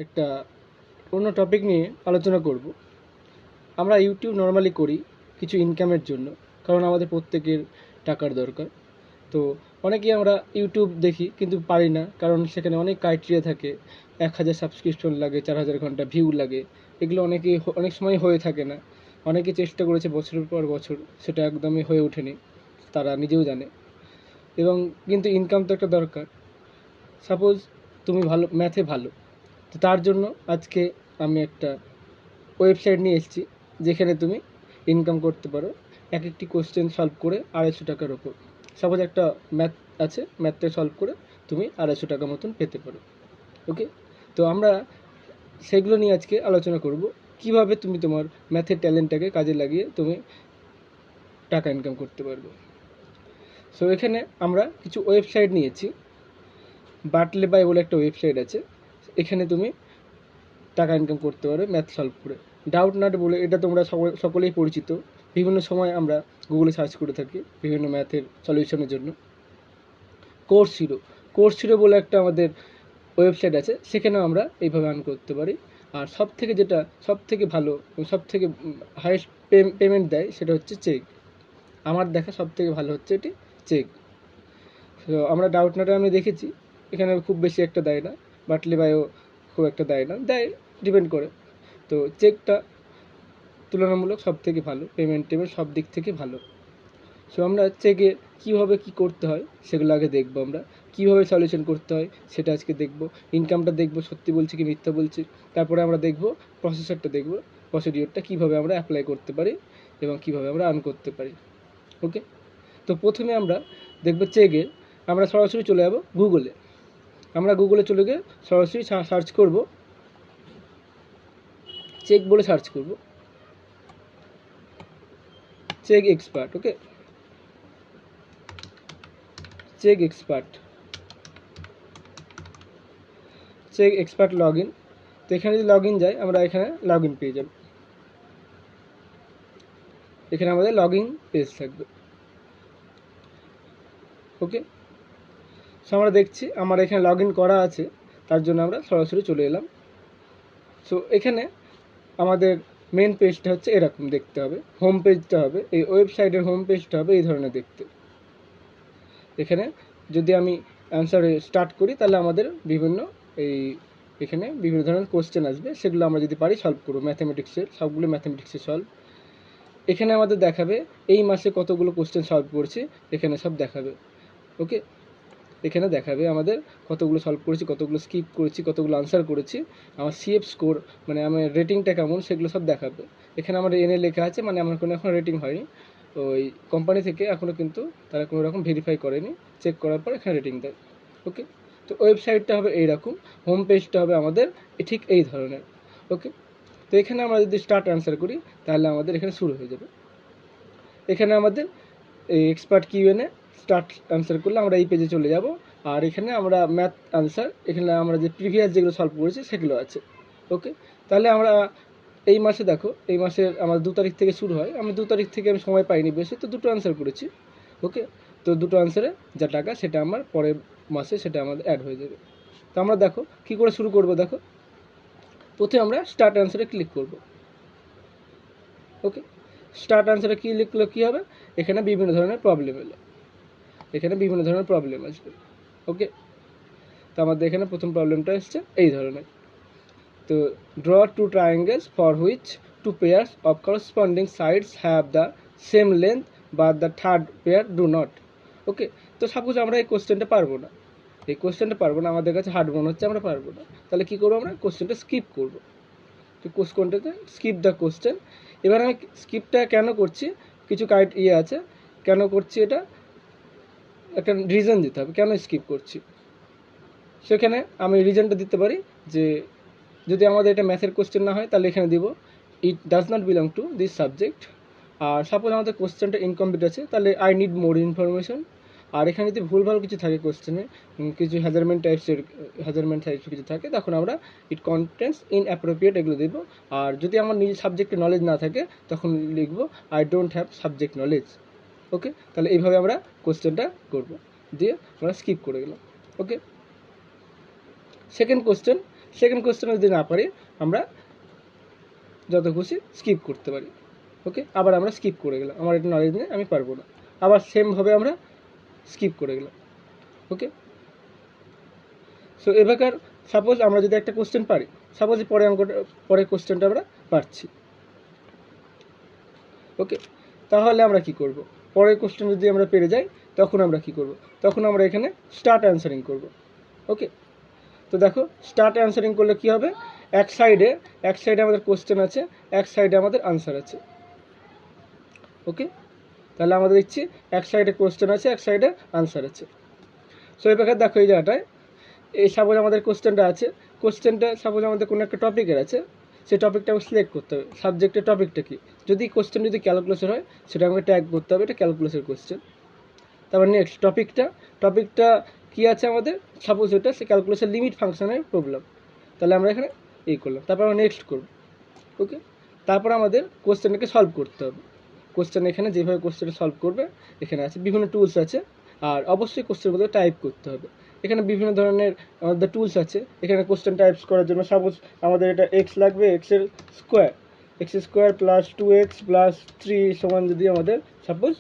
একটা অন্য টপিক নিয়ে আলোচনা করব। আমরা ইউটিউব নর্মালি করি কিছু ইনকামের জন্য, কারণ আমাদের প্রত্যেকের টাকার দরকার। তো অনেকেই আমরা ইউটিউব দেখি কিন্তু পারি না, কারণ সেখানে অনেক ক্রাইটেরিয়া থাকে। 1000 সাবস্ক্রিপশন লাগে, 4000 ঘন্টা ভিউ লাগে, এগুলো অনেক সময় হয়ে থাকে না। অনেকে চেষ্টা করেছে বছরের পর বছর, সেটা একদমই হয়ে ওঠেনি, তারা নিজেও জানে। এবং কিন্তু ইনকাম তো একটা দরকার। সাপোজ তুমি ম্যাথে ভালো, তো তার জন্য আজকে আমি একটা ওয়েবসাইট নিয়ে এসেছি যেখানে তুমি ইনকাম করতে পারো এক একটি কোশ্চেন সলভ করে 250 টাকার ওপর। সাপোজ একটা ম্যাথ আছে, ম্যাথটা সলভ করে তুমি 250 টাকা মতন পেতে পারো। ওকে, তো আমরা সেগুলো নিয়ে আজকে আলোচনা করব, কিভাবে তুমি তোমার ম্যাথের ট্যালেন্টটাকে কাজে লাগিয়ে তুমি টাকা ইনকাম করতে পারবে। সো এখানে আমরা কিছু ওয়েবসাইট নিয়েছি। বাটলে বাই বলে একটা ওয়েবসাইট আছে, এখানে তুমি টাকা ইনকাম করতে পারবে ম্যাথ সলভ করে। ডাউট নাট বলে, এটা তোমরা সকলেই পরিচিত। বিভিন্ন সময় আমরা গুগলে সার্চ করে থাকি বিভিন্ন ম্যাথের সলিউশনের জন্য। কোর্স হিরো বলে একটা আমাদের ওয়েবসাইট আছে, সেখানেও আমরা এইভাবে আর্ন করতে পারি। আর সব থেকে ভালো, সব থেকে হাইয়েস্ট পেমেন্ট দেয় সেটা হচ্ছে চেক। আমার দেখা সব থেকে ভালো হচ্ছে এটি চেক। তো আমরা ডাউট নাটে আমি দেখেছি, এখানে খুব বেশি একটা দেয় না, বাটলি বাইও খুব একটা দেয় না, দেয় ডিপেন্ড করে। তো চেকটা তুলনামূলক সব থেকে ভালো, পেমেন্ট সব দিক থেকে ভালো। সো আমরা চেকে কীভাবে কী করতে হয় সেগুলো আগে দেখবো। আমরা কীভাবে সলিউশন করতে হয় সেটা আজকে দেখব। ইনকামটা দেখব, সত্যি বলছি কি মিথ্যা বলছি। তারপরে আমরা দেখব প্রসেসরটা, দেখব প্রসিডিওরটা কীভাবে আমরা অ্যাপ্লাই করতে পারি এবং কীভাবে আমরা আর্ন করতে পারি। ওকে, তো প্রথমে আমরা দেখব চেকে। আমরা সরাসরি চলে যাব গুগলে। আমরা গুগলে চলে গিয়ে সরাসরি সার্চ করব, চেক বলে সার্চ করব, check expert. Okay, check expert log in. তো এখানে যদি লগ ইন যাই, আমরা এখানে লগ ইন পেয়ে যাব। এখানে আমাদের লগ ইন পেজ থাকবে। ওকে, সো আমরা দেখছি আমার এখানে লগ ইন করা আছে, তার জন্য আমরা সরাসরি চলে এলাম। সো এখানে আমাদের মেন পেজটা হচ্ছে এরকম দেখতে হবে। হোম পেজটা হবে, এই ওয়েবসাইটের হোম পেজটা হবে এই ধরনের দেখতে। এখানে যদি আমি অ্যান্সারে স্টার্ট করি, তাহলে আমাদের এখানে বিভিন্ন ধরনের কোশ্চেন আসবে, সেগুলো আমরা যদি পারি সলভ করবো। সবগুলো ম্যাথামেটিক্সের সলভ। এখানে আমাদের দেখাবে এই মাসে কতগুলো কোশ্চেন সলভ করছি, এখানে সব দেখাবে। ওকে, এখানে দেখাবে আমাদের কতগুলো সলভ করেছি, কতগুলো স্কিপ করেছি, কতগুলো আনসার করেছি, আমার সিএফ স্কোর মানে আমার রেটিংটা কেমন, সেগুলো সব দেখাবে। এখানে আমার এনএ লেখা আছে, মানে আমার কোনো এখন রেটিং হয়নি, ওই কোম্পানি থেকে এখনও কিন্তু তারা কোনো রকম ভেরিফাই করেনি, চেক করার পর এখানে রেটিং দেয়। ওকে, তো ওয়েবসাইটটা হবে এইরকম, হোম পেজটা হবে আমাদের ঠিক এই ধরনের। ওকে, তো এখানে আমরা যদি স্টার্ট অ্যান্সার করি, তাহলে আমাদের এখানে শুরু হয়ে যাবে। এখানে আমাদের এই এক্সপার্ট কিউএনএ স্টার্ট অ্যান্সার করলে আমরা এই পেজে চলে যাব। আর এখানে আমরা ম্যাথ অ্যান্সার, এখানে আমরা যে প্রিভিয়াস যেগুলো সলভ করেছি সেগুলো আছে। ওকে, তাহলে আমরা এই মাসে দেখো, এই মাসের আমার 2 তারিখ থেকে শুরু হয়। আমি 2 তারিখ থেকে আমি সময় পাইনি বেশি, তো 2টো অ্যান্সার করেছি। ওকে, তো 2টো অ্যান্সারে যা টাকা সেটা আমার পরের মাসে সেটা আমাদের অ্যাড হয়ে যাবে। তো আমরা দেখো কী করে শুরু করব। দেখো, প্রথমে আমরা স্টার্ট অ্যান্সারে ক্লিক করব। ওকে, স্টার্ট অ্যান্সারে কী লিখলে কী হবে, এখানে বিভিন্ন ধরনের প্রবলেম এলো, এখানে বিভিন্ন ধরনের প্রবলেম আসবে। ওকে, তো আমাদের এখানে প্রথম প্রবলেমটা এসছে এই ধরনের। তো draw 2 triangles for which 2 pairs of corresponding sides have the same length but the third pair do not. ওকে, তো সাপোজ আমরা এই কোশ্চেনটা পারবো না, আমাদের কাছে হার্ড মনে হচ্ছে, আমরা পারবো না, তাহলে কী করবো, আমরা কোশ্চেনটা স্কিপ করবো। তো কোশ্চেনটাতে স্কিপ দ্য কোশ্চেন। এবার আমি স্কিপটা কেন করছি, কিছু আছে কেন করছি, এটা একটা রিজন দিতে হবে কেন স্কিপ করছি। সেখানে আমি রিজনটা দিতে পারি যে যদি আমাদের এটা ম্যাথের কোশ্চেন না হয়, তাহলে এখানে দিব it does not belong to this subject. আর সাপোজ আমাদের কোশ্চেনটা ইনকমপ্লিট আছে, তাহলে আই নিড মোর ইনফরমেশন। আর এখানে যদি ভুলভাল কিছু থাকে কোশ্চেনে, কিছু হ্যাজারমেন্ট টাইপসের কিছু থাকে, তখন আমরা ইট কন্টেন্টস ইনঅ্যাপ্রোপ্রিয়েট এগুলো দেবো। আর যদি আমার নিজের সাবজেক্টের নলেজ না থাকে, তখন লিখবো I don't have subject knowledge. Okay, তাহলে এইভাবে আমরা কোশ্চেনটা করবো, দিয়ে আমরা স্কিপ করে গেলাম। ওকে, সেকেন্ড কোশ্চেন, সেকেন্ড কোশ্চেন যদি না পারি আমরা যত খুশি স্কিপ করতে পারি। ওকে, আবার আমরা স্কিপ করে গেলাম, আমার এটা নলেজ নেই, আমি পারবো না, আবার সেমভাবে আমরা স্কিপ করে গেলাম। ওকে, সো এবার সাপোজ আমরা যদি একটা কোশ্চেন পারি, সাপোজ পরের কোশ্চেনটা আমরা পারছি। ওকে, তাহলে আমরা কি করব, পরের কোশ্চেন যদি আমরা পেরে যাই তখন আমরা কি করব, তখন আমরা এখানে স্টার্ট অ্যান্সারিং করব। ওকে, তো দেখো স্টার্ট অ্যান্সারিং করলে কি হবে, এক সাইডে আমাদের কোশ্চেন আছে, এক সাইডে আমাদের আনসার আছে। ওকে, তাহলে আমাদের দেখছি এক সাইডে কোশ্চেন আছে, এক সাইডে আনসার আছে। সো এবার দেখো এই জায়গাটায়, এই সাপোজ আমাদের কোশ্চেনটা আছে, কোশ্চেনটা সাপোজ আমাদের কোনো একটা টপিকের আছে, সেই টপিকটা আমাকে সিলেক্ট করতে হবে, সাবজেক্টের টপিকটা কি, যদি কোশ্চেন যদি ক্যালকুলেশন হয় সেটা আমাকে ট্যাগ করতে হবে, এটা ক্যালকুলেশন কোশ্চেন। তারপর নেক্সট টপিকটা কী আছে আমাদের, সাপোজ এটা সে ক্যালকুলেশন লিমিট ফাংশনের প্রবলেম, তাহলে আমরা এখানে এই করলাম, তারপর আমরা নেক্সট করব। ওকে, তারপর আমাদের কোশ্চেনটাকে সলভ করতে হবে, কোশ্চেন এখানে যেভাবে কোশ্চেনটা সলভ করবে এখানে আছে, বিভিন্ন টুলস আছে, আর অবশ্যই কোশ্চেনগুলো টাইপ করতে হবে। এখানে বিভিন্ন ধরনের আমাদের টুলস আছে, এখানে কোশ্চেন টাইপস করার জন্য সাপোজ আমাদের এটা এক্স লাগবে, x square plus 2x plus 3 সমান যদি আমাদের সাপোজ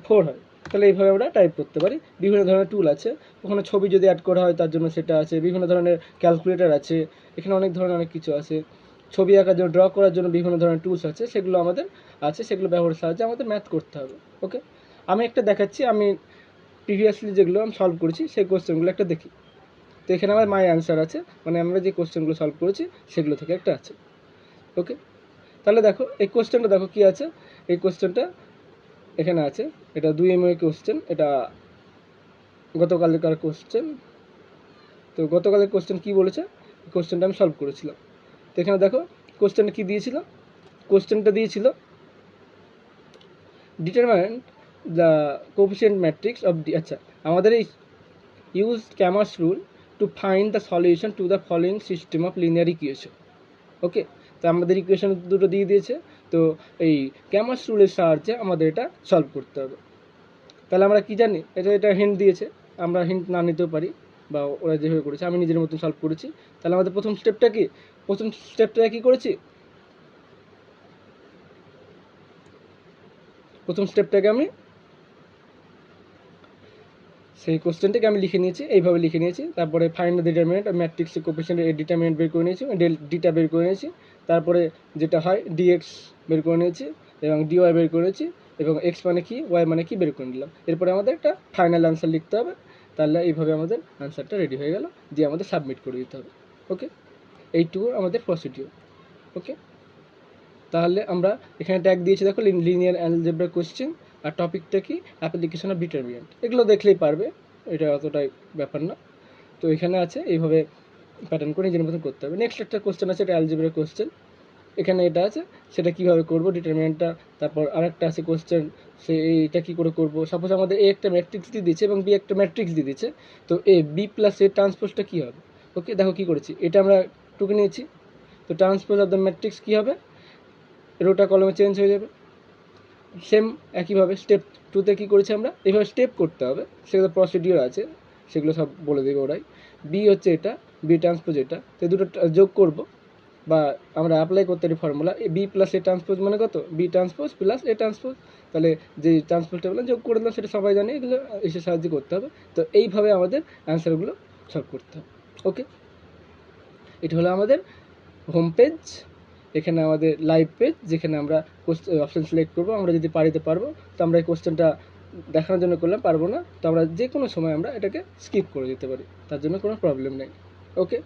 4 হয়, তাহলে এইভাবে আমরা টাইপ করতে পারি। বিভিন্ন ধরনের টুল আছে, ওখানে ছবি যদি অ্যাড করা হয় তার জন্য সেটা আছে, বিভিন্ন ধরনের ক্যালকুলেটর আছে, এখানে অনেক ধরনের অনেক কিছু আছে, ছবি আঁকার জন্য ড্র করার জন্য বিভিন্ন ধরনের টুলস আছে, সেগুলো আমাদের আছে, সেগুলো ব্যবহারের সাহায্যে আমাদের ম্যাথ করতে হবে। ওকে, আমি একটা দেখাচ্ছি, আমি প্রিভিয়াসলি যেগুলো আমি সলভ করেছি সেই কোশ্চেনগুলো একটা দেখি। তো এখানে আমার মাই অ্যান্সার আছে, মানে আমরা যে কোশ্চেনগুলো সলভ করেছি সেগুলো থেকে একটা আছে। ওকে, তাহলে দেখো এই কোশ্চেনটা দেখো কি আছে, এই কোশ্চেনটা এখানে আছে, এটা 2 MA কোশ্চেন, এটা গতকালকার কোশ্চেন। তো গতকালের কোশ্চেন কি বলেছে, কোশ্চেনটা আমি সলভ করেছিলাম। তো এখানে দেখো কোশ্চেনটা কি দিয়েছিল, কোশ্চেনটা দিয়েছিল determine the coefficient matrix of D, আচ্ছা আমাদের এই use Cramer's rule to find the solution to the following system of linear equation. Okay, তো আমাদের ইকুয়েশন দুটো দিয়ে দিয়েছে, তো এই ক্যামার্স রুলের সাহায্যে আমাদের এটা সলভ করতে হবে। তাহলে আমরা কি জানি, এটা হিন্ট দিয়েছে, আমরা হিন্ট না নিতেও পারি, বা ওরা যেভাবে করেছে আমি নিজের মতন সলভ করেছি। তাহলে আমাদের প্রথম স্টেপটা কি করেছি, প্রথম স্টেপটাকে আমি সেই কোশ্চেনটাকে আমি লিখে নিয়েছি, এইভাবে লিখে নিয়েছি। তারপরে ফাইন্ড দ্য ডিটারমিনেন্ট ম্যাট্রিক্সের কোফিশিয়েন্ট এর ডিটারমিনেন্ট বের করে নিয়েছি, ডিটা বের করে নিয়েছি, তারপরে যেটা হয় ডিএক্স বের করে নিয়েছি এবং ডিওয়াই বের করেছি, এবং এক্স মানে কি ওয়াই মানে কি বের করে নিলাম। এরপরে আমাদের একটা ফাইনাল অ্যান্সার লিখতে হবে, তাহলে এইভাবে আমাদের অ্যান্সারটা রেডি হয়ে গেল, দিয়ে আমাদের সাবমিট করে দিতে হবে। ওকে, এইটুকু আমাদের প্রসিডিওর। ওকে, তাহলে আমরা এখানে ট্যাগ দিয়েছি দেখো লিনিয়ার অ্যালজেব্রা কোশ্চেন, আর টপিকটা কি অ্যাপ্লিকেশন অফ ডিটারমিনেন্ট, এগুলো দেখলেই পারবে, এটা অতটাই ব্যাপার না। তো এখানে আছে, এইভাবে প্যাটার্ন করে নিজের মতন করতে হবে। নেক্সট একটা কোশ্চেন আছে, এটা অ্যালজেব্রা কোশ্চেন, এখানে এটা আছে, সেটা কীভাবে করবো ডিটারমিনেন্টটা। তারপর আরেকটা আছে কোশ্চেন, সে এইটা কী করে করবো, সাপোজ আমাদের এ একটা ম্যাট্রিক্স দিয়ে দিচ্ছে এবং বি একটা ম্যাট্রিক্স দিয়ে দিচ্ছে, তো এ বি প্লাস এ ট্রান্সপোজটা কী হবে। ওকে, দেখো কী করেছি, এটা আমরা টুকে নিয়েছি, তো ট্রান্সপোজ অফ দ্য ম্যাট্রিক্স কী হবে, রোটা কলমে চেঞ্জ হয়ে যাবে। সেম একইভাবে স্টেপ 2তে কী করেছি আমরা, এইভাবে স্টেপ করতে হবে, সেগুলো প্রসিডিওর আছে, সেগুলো সব বলে দেবে ওরাই। বি হচ্ছে এটা, বি ট্রান্সপোজ এটা, তো দুটো যোগ করব, বা আমরা অ্যাপ্লাই করতে পারি formula B plus A transpose মানে কত, B transpose plus A transpose, তাহলে যে ট্রান্সপোজটা বললাম যোগ করে দিলাম, সেটা সবাই জানে, এগুলো এসে সাহায্য করতে হবে। তো এইভাবে আমাদের অ্যান্সারগুলো সলভ করতে হবে। ওকে, এটা হলো আমাদের হোম পেজ, এখানে আমাদের লাইভ পেজ, যেখানে আমরা অপশান সিলেক্ট করবো, আমরা যদি পারিতে পারবো, তো আমরা এই কোশ্চেনটা দেখানোর জন্য করলাম, পারবো না তো আমরা যে কোনো সময় আমরা এটাকে স্কিপ করে দিতে পারি, তার জন্য কোনো প্রবলেম নেই। ওকে,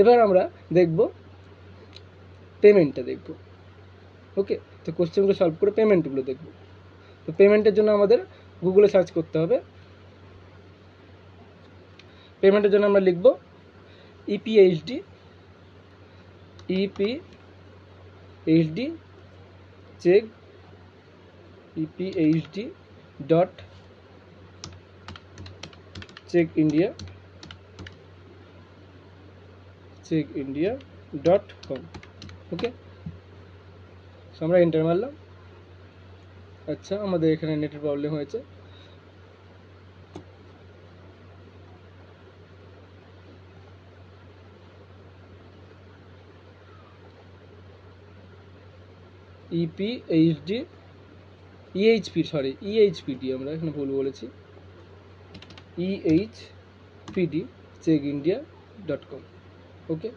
এবার আমরা দেখব পেমেন্টটা দেখব। ওকে, তো কোশ্চেনগুলো সলভ করে পেমেন্টগুলো দেখব। তো পেমেন্টের জন্য আমাদের গুগলে সার্চ করতে হবে, পেমেন্টের জন্য আমরা লিখব EPHD check EPHD dot check India .com। Okay, so আমরা এন্টার মারলাম। আচ্ছা, আমাদের এখানে নেটের প্রবলেম হয়েছে, EPHD EHPD আমরা এখানে ভুল বলেছি, EHPD checkindia.com। ওকে,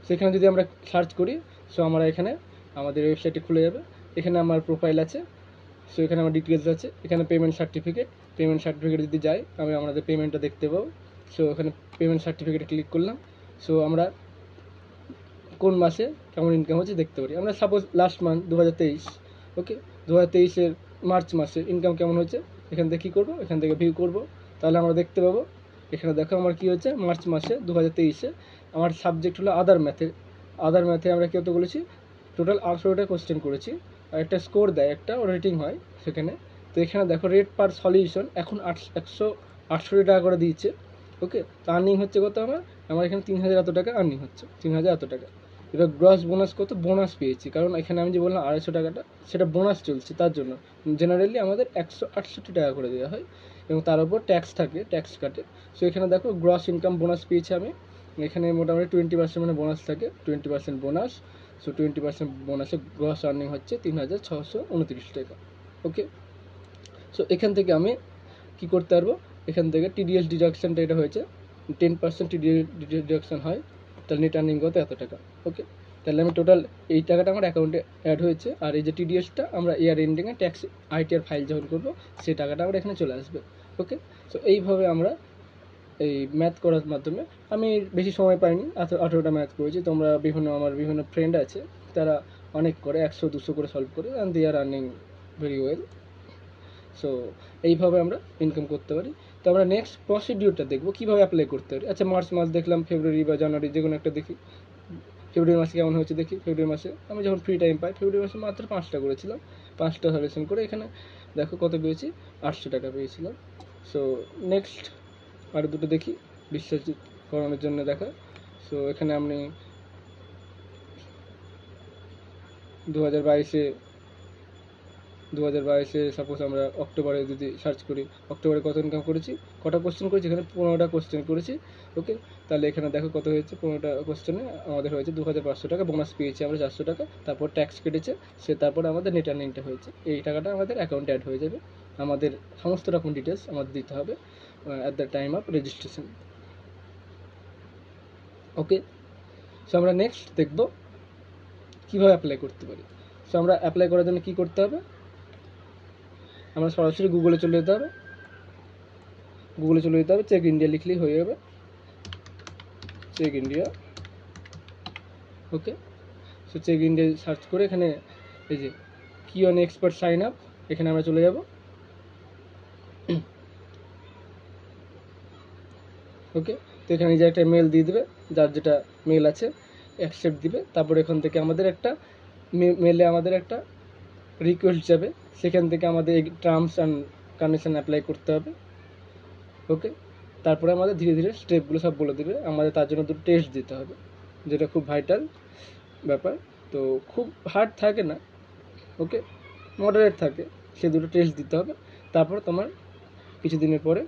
সেখানে যদি আমরা সার্চ করি, সো আমরা এখানে আমাদের ওয়েবসাইটটি খুলে যাবে। এখানে আমার প্রোফাইল আছে, সো এখানে আমার ডিটেলস আছে, এখানে পেমেন্ট সার্টিফিকেট যদি যাই আমি আমাদের পেমেন্টটা দেখতে পাবো। সো এখানে পেমেন্ট সার্টিফিকেটে ক্লিক করলাম। সো আমরা কোন মাসে কেমন ইনকাম হচ্ছে দেখতে পারি। আমরা সাপোজ লাস্ট মান্থ 2023, ওকে, 2023-এর মার্চ মাসে ইনকাম কেমন হচ্ছে এখান থেকে কী করবো, এখান থেকে ভিউ করবো, তাহলে আমরা দেখতে পাবো। এখানে দেখো আমার কী হচ্ছে, মার্চ মাসে 2023-এ আমার সাবজেক্ট হলো আদার ম্যাথে আমরা কত বলেছি, টোটাল 800টা কোশ্চেন করেছি, আর একটা স্কোর দেয়, একটা রেটিং হয় সেখানে। তো এখানে দেখো রেট পার সলিউশন এখন 168 টাকা করে দিয়েছে। ওকে, তো আর্নিং হচ্ছে কত আমার এখানে 3000 এত টাকা আর্নিং হচ্ছে, 3000 এত টাকা। এবার গ্রস বোনাস কত, বোনাস পেয়েছি, কারণ এখানে আমি যে বললাম 250 টাকাটা সেটা বোনাস চলছে, তার জন্য জেনারেলি আমাদের 168 টাকা করে দেওয়া হয়, এবং তার উপর ট্যাক্স থাকে, ট্যাক্স কাটে। সো এখানে দেখো গ্রস ইনকাম বোনাস পেয়েছি আমি, এখানে মোটামুটি 20% মানে বোনাস থাকে, 20% বোনাস। সো 20% বোনাসে গ্রস আর্নিং হচ্ছে 3629 টাকা। ওকে, সো এখান থেকে আমি কি করতে পারবো, এখান থেকে TDS ডিডাকশানটা এটা হয়েছে 10% TDS ডিডাকশান হয়, তাহলে নেট আর্নিং কত, এত টাকা। ওকে, তাহলে আমি টোটাল এই টাকাটা আমার অ্যাকাউন্টে অ্যাড হয়েছে, আর এই যে TDSটা আমরা ইয়ার এন্ডিংয়ে ট্যাক্স ITR ফাইল যখন করবো সেই টাকাটা আমরা এখানে চলে আসবে। ওকে, সো এইভাবে আমরা এই ম্যাথ করার মাধ্যমে, আমি বেশি সময় পাইনি, 18টা ম্যাথ করেছি। তোমরা আমার বিভিন্ন ফ্রেন্ড আছে, তারা অনেক করে 100-200 করে সলভ করে, and they are earning very well. So এইভাবে আমরা ইনকাম করতে পারি। তো আমরা নেক্সট প্রসিডিউরটা দেখবো কীভাবে অ্যাপ্লাই করতে পারি। আচ্ছা, মার্চ মাস দেখলাম, ফেব্রুয়ারি বা জানুয়ারি যে কোনো একটা দেখি, ফেব্রুয়ারি মাসে কেমন হয়েছে দেখি। ফেব্রুয়ারি মাসে আমি যখন ফ্রি টাইম পাই, ফেব্রুয়ারি মাসে মাত্র 5টা করেছিলাম, 5টা সলিউশন করে এখানে দেখো কত পেয়েছি, 800 টাকা পেয়েছিলাম। সো নেক্সট আরও দুটো দেখি, বিশ্বাস করানোর জন্য দেখা। সো এখানে আমি 2022-এ সাপোজ আমরা অক্টোবরে যদি সার্চ করি, অক্টোবরে কত ইনকাম করেছি, কটা কোশ্চেন করেছি, এখানে 15টা কোশ্চেন করেছি। ওকে, তাহলে এখানে দেখো কত হয়েছে, 15টা কোশ্চেনে আমাদের হয়েছে 2500 টাকা, বোনাস পেয়েছি আমরা 400 টাকা, তারপর ট্যাক্স কেটেছে, তারপরে আমাদের নেট আর্নিংটা হয়েছে, এই টাকাটা আমাদের অ্যাকাউন্টে অ্যাড হয়ে যাবে। আমাদের সমস্ত রকম ডিটেলস আমাদের দিতে হবে at the time of registration. Okay, so আমরা নেক্সট দেখব কীভাবে অ্যাপ্লাই করতে পারি। সো আমরা অ্যাপ্লাই করার জন্য কী করতে হবে, আমরা সরাসরি গুগলে চলে যেতে হবে, চেক ইন্ডিয়া লিখলেই হয়ে যাবে, চেক ইন্ডিয়া। ওকে, সো চেক ইন্ডিয়া সার্চ করে এখানে এই যে কি অন এক্সপার্ট সাইন আপ, এখানে আমরা চলে যাব। ওকে, তো এখানে যে একটা মেল দিয়ে দেবে, যার যেটা মেল আছে অ্যাকসেপ্ট দিবে, তারপর এখান থেকে আমাদের একটা মেলে আমাদের একটা রিকোয়েস্ট যাবে, সেখান থেকে আমাদের এই টার্মস অ্যান্ড কন্ডিশন অ্যাপ্লাই করতে হবে। ওকে, তারপরে আমাদের ধীরে ধীরে স্টেপগুলো সব বলে দেবে, আমাদের তার জন্য দুটো টেস্ট দিতে হবে, যেটা খুব ভাইটাল ব্যাপার। তো খুব হার্ড থাকে না, ওকে, মডারেট থাকে, সে দুটো টেস্ট দিতে হবে। তারপর তোমার কিছুদিনের পরে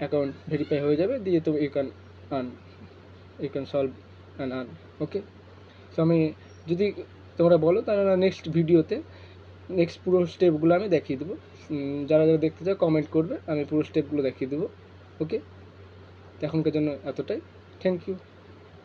অ্যাকাউন্ট ভেরিফাই হয়ে যাবে, দিয়ে তুমি you can solve and earn. Okay, so আমি যদি তোমরা বলো তাহলে নেক্সট ভিডিওতে নেক্সট পুরো স্টেপগুলো আমি দেখিয়ে দেবো। যারা যারা দেখতে চাও কমেন্ট করবে, আমি পুরো স্টেপগুলো দেখিয়ে দেবো। ওকে, এখনকার জন্য এতটাই, থ্যাংক ইউ।